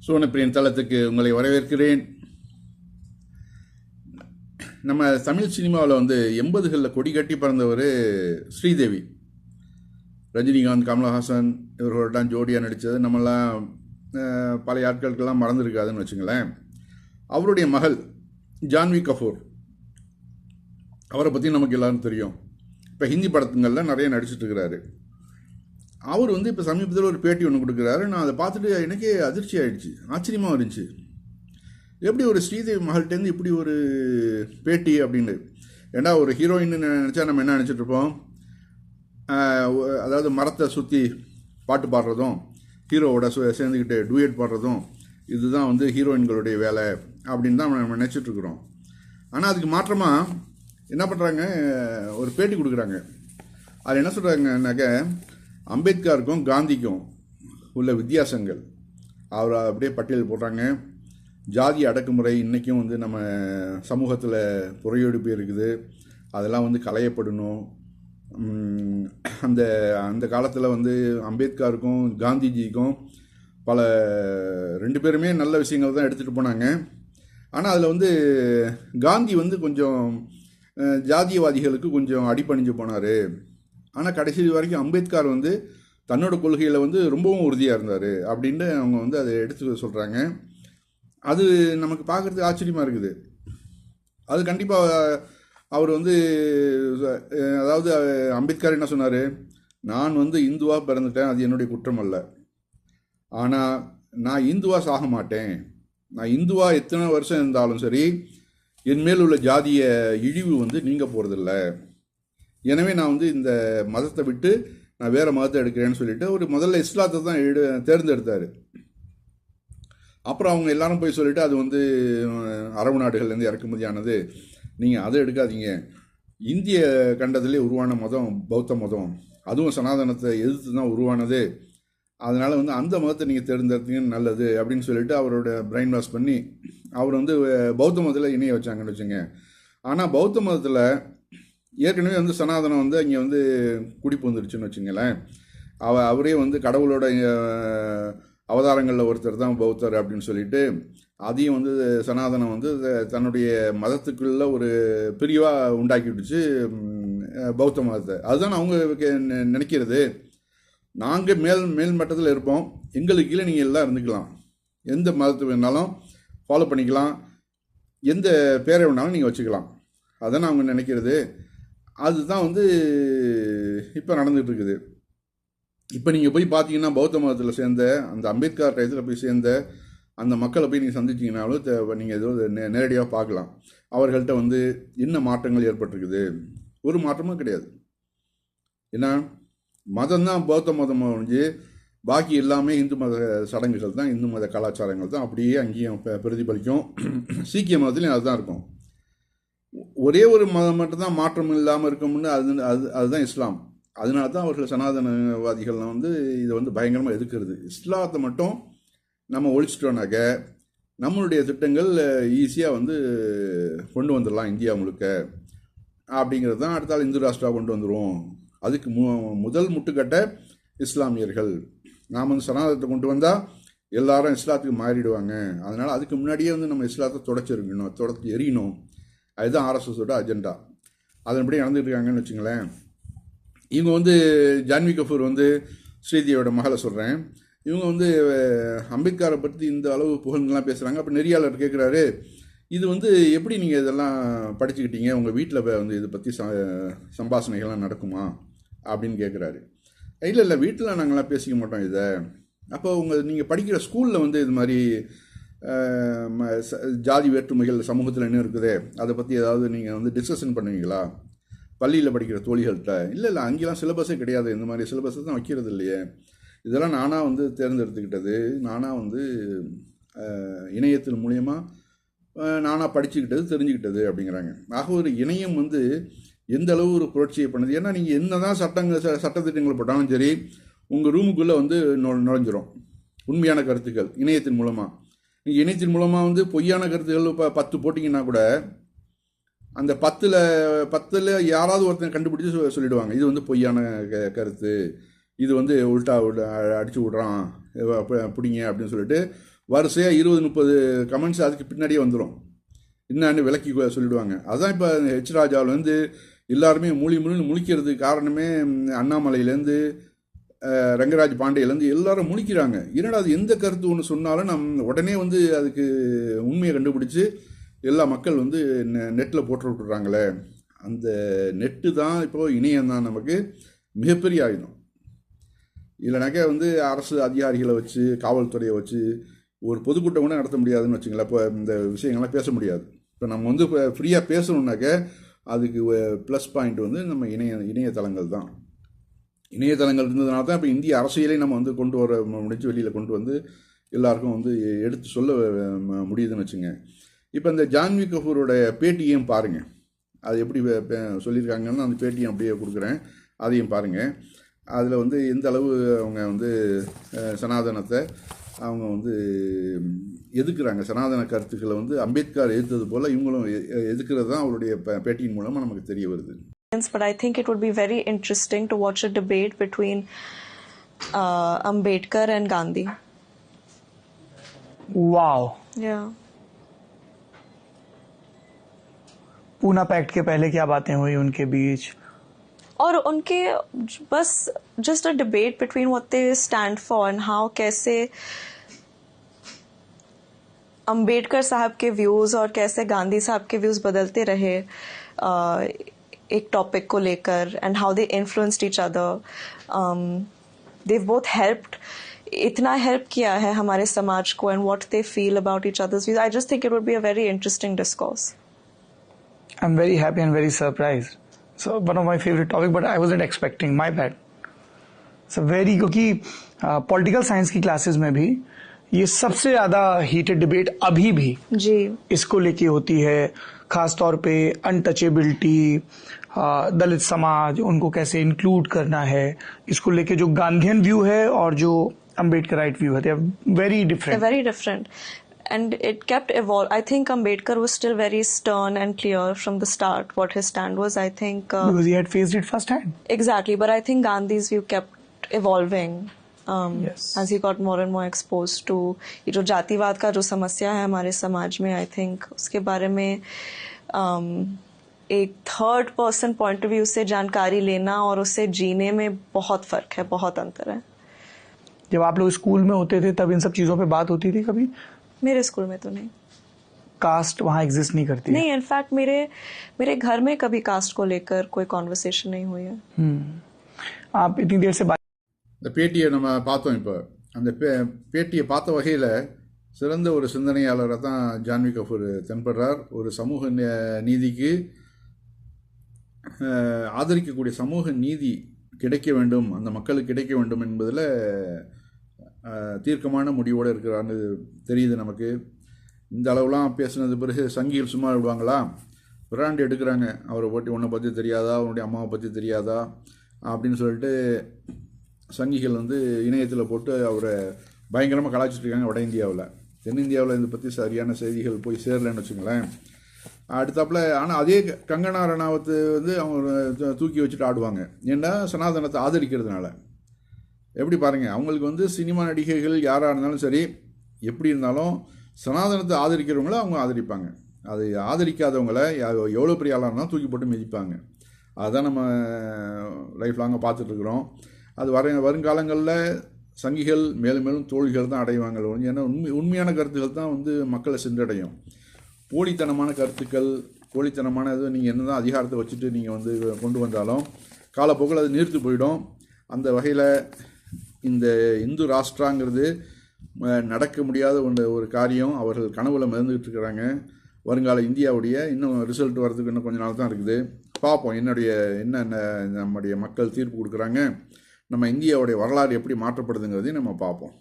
சோனப்பிரியன் தளத்துக்கு உங்களை வரவேற்கிறேன். நம்ம தமிழ் சினிமாவில் 80களில் கொடி கட்டி பறந்தவர் ஸ்ரீதேவி. ரஜினிகாந்த், கமலஹாசன் இவர்களோட ஜோடியாக நடித்தது நம்மெல்லாம் பழைய ஆட்களுக்கெல்லாம் மறந்துருக்காதுன்னு வச்சுங்களேன். அவருடைய மகள் ஜான்வி கபூர், அவரை பற்றி நமக்கு எல்லாரும் தெரியும். இப்போ ஹிந்தி படத்துங்களில் நிறைய நடிச்சிட்டு இருக்கிறாரு. அவர் இப்போ சமீபத்தில் ஒரு பேட்டி ஒன்று கொடுக்குறாரு. நான் அதை பார்த்துட்டு எனக்கே அதிர்ச்சி ஆகிடுச்சு, ஆச்சரியமாக இருந்துச்சு. எப்படி ஒரு ஸ்ரீதேவி மகள்கிட்டேருந்து இப்படி ஒரு பேட்டி அப்படின்னு. ஏன்னா ஒரு ஹீரோயின் நினச்சா நம்ம என்ன நினச்சிட்ருப்போம், அதாவது மரத்தை சுற்றி பாட்டு பாடுறதும் ஹீரோவோட சேர்ந்துக்கிட்டு டூயட் பாடுறதும் இதுதான் ஹீரோயின்களுடைய வேலை அப்படின்னு தான் நம்ம நினச்சிட்ருக்குறோம். ஆனால் அதுக்கு மாற்றமாக என்ன பண்ணுறாங்க, ஒரு பேட்டி கொடுக்குறாங்க. அது என்ன சொல்கிறாங்கன்னாக்க, அம்பேத்கருக்கும் காந்திக்கும் உள்ள வித்தியாசங்கள் அவர் அப்படியே பட்டியல் போடுறாங்க. ஜாதி அடக்குமுறை இன்றைக்கும் நம்ம சமூகத்தில் புறையோடி போயிருக்குது. அதெல்லாம் களையப்படணும். அந்த அந்த காலத்தில் அம்பேத்கருக்கும் காந்திஜிக்கும் பல ரெண்டு பேருமே நல்ல விஷயங்கள் தான் எடுத்துகிட்டு போனாங்க. ஆனால் அதில் காந்தி கொஞ்சம் ஜாதியவாதிகளுக்கு கொஞ்சம் அடிபணிஞ்சு போனார். ஆனால் கடைசி வரைக்கும் அம்பேத்கர் தன்னோட கொள்கையில் ரொம்பவும் உறுதியாக இருந்தார் அப்படின்னு அவங்க அதை எடுத்து சொல்கிறாங்க. அது நமக்கு பார்க்குறதுக்கு ஆச்சரியமாக இருக்குது. அது கண்டிப்பாக அவர் அதாவது அம்பேத்கர் என்ன சொன்னார், நான் இந்துவாக பிறந்துட்டேன், அது என்னுடைய குற்றம் அல்ல. ஆனால் நான் இந்துவாக சாக மாட்டேன். நான் இந்துவாக எத்தனை வருஷம் இருந்தாலும் சரி, என் மேல் உள்ள ஜாதிய இழிவு நீங்க போகிறதில்ல. எனவே நான் இந்த மதத்தை விட்டு நான் வேறு மதத்தை எடுக்கிறேன்னு சொல்லிட்டு ஒரு முதல்ல இஸ்லாத்தை தான் தேர்ந்தெடுத்தார். அப்புறம் அவங்க எல்லாரும் போய் சொல்லிவிட்டு அது அரபு நாடுகள்லேருந்து இறக்குமதியானது, நீங்கள் அதை எடுக்காதீங்க, இந்திய கண்டத்திலே உருவான மதம் பௌத்த மதம், அதுவும் சனாதனத்தை எதிர்த்து தான் உருவானது, அதனால் அந்த மதத்தை நீங்கள் தேர்ந்தெடுத்தீங்கன்னு நல்லது அப்படின்னு சொல்லிட்டு அவரோட பிரெயின் வாஷ் பண்ணி அவர் பௌத்த மதத்தில் இணைய வச்சாங்கன்னு வச்சுங்க. ஆனால் பௌத்த மதத்தில் ஏற்கனவே சனாதனம் இங்கே குடிப்பு வந்துடுச்சுன்னு வச்சுங்களேன். அவரே கடவுளோட அவதாரங்களில் ஒருத்தர் தான் பௌத்தர் அப்படின்னு சொல்லிட்டு அதையும் சனாதனம் தன்னுடைய மதத்துக்குள்ள ஒரு பிரிவாக உண்டாக்கி விட்டுச்சு பௌத்த மதத்தை. அதுதான் அவங்க நினைக்கிறது. நாங்கள் மேல் மட்டத்தில் இருப்போம், எங்களுக்கு கீழே நீங்கள் எல்லாம் இருந்துக்கலாம், எந்த மதத்தை வேணாலும் ஃபாலோ பண்ணிக்கலாம், எந்த பேரை வேணாலும் நீங்கள் வச்சுக்கலாம், அதான் அவங்க நினைக்கிறது. அதுதான் இப்போ நடந்துகிட்டு இருக்குது. இப்போ நீங்கள் போய் பார்த்தீங்கன்னா பௌத்த மதத்தில் சேர்ந்த அந்த அம்பேத்கர் டயத்தில் போய் சேர்ந்த அந்த மக்களை போய் நீங்கள் சந்திச்சிங்கனாலும் நீங்கள் ஏதோ நேரடியாக பார்க்கலாம். அவர்கள்ட்ட என்ன மாற்றங்கள் ஏற்பட்டிருக்குது. ஒரு மாற்றமும் கிடையாது. ஏன்னா மதம் தான் பௌத்த மதம் ஒழிஞ்சு பாக்கி எல்லாமே இந்து மத சடங்குகள் தான், இந்து மத கலாச்சாரங்கள் தான் அப்படியே அங்கேயும் பிரதிபலிக்கும். சீக்கிய மதத்துலேயும் அதுதான் இருக்கும். ஒரே ஒரு மதம் மட்டும்தான் மாற்றம் இல்லாமல் இருக்கும்னு அதுதான் இஸ்லாம். அதனால தான் அவர்கள் சனாதனவாதிகள் இதை பயங்கரமாக எதிர்க்கிறது. இஸ்லாத்தை மட்டும் நம்ம ஒழிச்சிட்டோன்னாக்க நம்மளுடைய திட்டங்கள் ஈஸியாக கொண்டு வந்துடலாம் இந்தியா முழுக்க அப்படிங்கிறது தான். அடுத்தால் இந்து ராஷ்டிரா கொண்டு வந்துடும். அதுக்கு முதல் முட்டுக்கட்ட இஸ்லாமியர்கள். நாம் சனாதனத்தை கொண்டு வந்தால் எல்லாரும் இஸ்லாத்துக்கு மாறிடுவாங்க. அதனால் அதுக்கு முன்னாடியே நம்ம இஸ்லாத்தை தொடச்சி எறியணும். அதுதான் ஆர்எஸ்எஸோட அஜெண்டா. அதன்படி நடந்துகிட்டு இருக்காங்கன்னு வச்சுங்களேன். இவங்க ஜான்வி கபூர் ஸ்ரீதேவியோட மகளை சொல்கிறேன். இவங்க அம்பேத்கரை பற்றி இந்த அளவு புகழ்லாம் பேசுகிறாங்க. அப்போ நெறியாளர் கேட்குறாரு, இது எப்படி நீங்கள் இதெல்லாம் படிச்சுக்கிட்டீங்க, உங்கள் வீட்டில் இதை பற்றி சம்பாஷணைகள்லாம் நடக்குமா அப்படின்னு கேட்குறாரு. இல்லை வீட்டில் நாங்கள்லாம் பேசிக்க மாட்டோம் இதை. அப்போ நீங்கள் படிக்கிற ஸ்கூலில் இது மாதிரி ஜாதி வேற்றுமைகள் சமூகத்தில் என்ன இருக்குதே அதை பற்றி ஏதாவது நீங்கள் டிஸ்கஷன் பண்ணுவீங்களா பள்ளியில் படிக்கிற தோழிகள்கிட்ட? இல்லை அங்கெல்லாம் சிலபஸே கிடையாது, இந்த மாதிரி சிலபஸை தான் வைக்கிறது இல்லையே, இதெல்லாம் நானாக தேர்ந்தெடுத்துக்கிட்டது, நானாக இணையத்தின் மூலியமாக நானாக படிச்சுக்கிட்டது, தெரிஞ்சுக்கிட்டது அப்படிங்கிறாங்க. ஆக ஒரு இணையம் எந்த அளவு ஒரு புரட்சியை பண்ணுது. ஏன்னா நீங்கள் என்ன தான் சட்டத்திட்டங்கள் போட்டாலும் சரி, உங்கள் ரூமுக்குள்ளே நுழைஞ்சிரும் உண்மையான கருத்துக்கள் இணையத்தின் மூலமாக. நீங்கள் இணையத்தின் மூலமாக பொய்யான கருத்துக்கள் இப்போ 10 போட்டிங்கன்னா கூட அந்த 10ல் யாராவது ஒருத்தன் கண்டுபிடிச்சி சொல்லிடுவாங்க, இது பொய்யான கருத்து, இது உல்ட்டா அடிச்சு விட்றான் பிடிங்க அப்படின்னு சொல்லிட்டு வரிசையாக 20-30 கமெண்ட்ஸ் அதுக்கு பின்னாடியே வந்துடும், என்னன்னு விளக்கி சொல்லிடுவாங்க. அதுதான் இப்போ ஹெச் ராஜாவிலேருந்து எல்லாருமே முழிக்கிறதுக்கு காரணமே அண்ணாமலையிலேருந்து ரங்கராஜ் பாண்டேலேருந்து எல்லாரும் முழிக்கிறாங்க. என்னடா அது எந்த கருத்து ஒன்று சொன்னாலும் உடனே அதுக்கு உண்மையை கண்டுபிடிச்சி எல்லா மக்கள் நெட்டில் போட்டு விட்டுறாங்களே. அந்த நெட்டு தான் இப்போது இணையம் தான் நமக்கு மிகப்பெரிய ஆயுதம். இல்லைனாக்கா அரசு அதிகாரிகளை வச்சு காவல்துறையை வச்சு ஒரு பொதுக்கூட்டம் கூட நடத்த முடியாதுன்னு வச்சுங்களேன். இப்போ இந்த விஷயங்கள்லாம் பேச முடியாது. இப்போ நம்ம இப்போ ஃப்ரீயாக பேசணுன்னாக்க அதுக்கு ப்ளஸ் பாயிண்ட் நம்ம இணையதளங்கள் தான். இணையதளங்கள் இருந்ததுனால தான் இப்போ இந்திய அரசியலை நம்ம கொண்டு வர முடிச்சு, வெளியில் கொண்டு எல்லாருக்கும் எடுத்து சொல்ல முடியுதுன்னு வச்சுங்க. இப்போ இந்த ஜான்வி கபூரோட பேட்டியையும் பாருங்கள், அது எப்படி சொல்லியிருக்காங்கன்னு அந்த பேட்டியும் அப்படியே கொடுக்குறேன், அதையும் பாருங்கள். அதில் எந்த அளவு அவங்க சனாதனத்தை அவங்க எதுக்குறாங்க, சனாதன கருத்துக்களை அம்பேத்கர் எதிர்த்தது போல் இவங்களும் எதுக்கிறது தான் அவருடைய பேட்டியின் மூலமாக நமக்கு தெரிய வருது. But I think it would be very interesting to watch a debate between Ambedkar and Gandhi. Wow. Yeah. Poona pact के पहले क्या बातें हुई उनके बीच, और उनके बस just a debate between what they stand for and how कैसे अंबेडकर साहब के व्यूज और कैसे गांधी साहब के व्यूज बदलते रहे एक टॉपिक को लेकर, and how they influenced each other. they've both helped, इतना हेल्प किया है हमारे समाज को, and what they feel about each other's views. I just think it would be a very interesting discourse. I'm very happy and very surprised. So one of my favorite topic, but I wasn't expecting. My bad. So very, क्योंकि political science की classes में भी ये सबसे ज्यादा heated debate अभी भी जी इसको लेके होती है, खास तौर पे अनटचेबिलिटी, दलित समाज, उनको कैसे इंक्लूड करना है, इसको लेके जो गांधीयन व्यू है और जो अम्बेडकराइट व्यू है, they are very different. Very different. And it kept evolving. I think Ambedkar was still very stern and clear from the start what his stand was. I think because he had faced it firsthand. Exactly, but I think Gandhi's view kept evolving Yes. as he got more and more exposed to ये जो जातिवाद का जो समस्या है हमारे समाज में. I think उसके बारे में एक third person point of view से जानकारी लेना और उससे जीने में बहुत फर्क है, बहुत अंतर है. जब आप लोग स्कूल में होते थे तब इन सब चीजों पे बात होती थी कभी? मेरे स्कूल में तो नहीं. कास्ट वहाँ एग्जिस्ट नहीं करती नहीं, इनफैक्ट मेरे घर में कभी कास्ट को लेकर कोई कॉन्वर्सेशन नहीं हुई है. आप इतनी देर से बात, இந்த பேட்டியை நம்ம பார்த்தோம். இப்போ அந்த பேட்டியை பார்த்த வகையில் சிறந்த ஒரு சிந்தனையாளராக தான் ஜான்வி கபூர் தென்படுறார். ஒரு சமூக நீதிக்கு ஆதரிக்கக்கூடிய சமூக நீதி கிடைக்க வேண்டும், அந்த மக்களுக்கு கிடைக்க வேண்டும் என்பதில் தீர்க்கமான முடிவோடு இருக்கிறான்னு தெரியுது நமக்கு. இந்த அளவுலாம் பேசுனது பிறகு சங்கிகள் சும்மா விடுவாங்களா? பிராண்டு எடுக்கிறாங்க. அவரை பற்றி உன்னை பற்றி தெரியாதா, அவனுடைய அம்மாவை பற்றி தெரியாதா அப்படின்னு சொல்லிட்டு சங்கிகள் இணையத்தில் போட்டு அவரை பயங்கரமாக கலாய்ச்சிட்ருக்காங்க வட இந்தியாவில். தென்னிந்தியாவில் இதை பற்றி சரியான செய்திகள் போய் சேரலன்னு வச்சுங்களேன். அடுத்தாப்புல ஆனால் அதே கங்கனா ரணாவத்து அவங்க தூக்கி வச்சுட்டு ஆடுவாங்க. ஏன்னா சனாதனத்தை ஆதரிக்கிறதுனால. எப்படி பாருங்கள், அவங்களுக்கு சினிமா நடிகைகள் யாராக இருந்தாலும் சரி, எப்படி இருந்தாலும் சனாதனத்தை ஆதரிக்கிறவங்கள அவங்க ஆதரிப்பாங்க. அதை ஆதரிக்காதவங்கள எவ்வளோ பெரிய ஆளாக இருந்தாலும் தூக்கி போட்டு மிதிப்பாங்க. அதுதான் நம்ம லைஃப் லாங்காக பார்த்துட்ருக்குறோம். அது வருங்காலங்களில் சங்கிகள் மேலும் மேலும் தோல்விகள் தான் அடைவாங்க. ஏன்னா உண்மையான கருத்துக்கள் தான் மக்களை சென்றடையும். போலித்தனமான கருத்துக்கள், போலித்தனமான இது நீங்கள் என்ன தான் அதிகாரத்தை வச்சுட்டு நீங்கள் கொண்டு வந்தாலும் காலப்போக்கில் அது நீர்த்து போயிடும். அந்த வகையில் இந்த இந்து ராஷ்டிராங்கிறது நடக்க முடியாத ஒரு காரியம். அவர்கள் கனவுல மிதந்துக்கிட்டு இருக்கிறாங்க. வருங்கால இந்தியாவுடைய இன்னும் ரிசல்ட் வர்றதுக்கு இன்னும் கொஞ்ச நாள் தான் இருக்குது. பார்ப்போம் என்ன நம்முடைய மக்கள் தீர்ப்பு கொடுக்குறாங்க, நம்ம இந்தியாவுடைய வரலாறு எப்படி மாற்றப்படுதுங்கிறதையும் நம்ம பார்ப்போம்.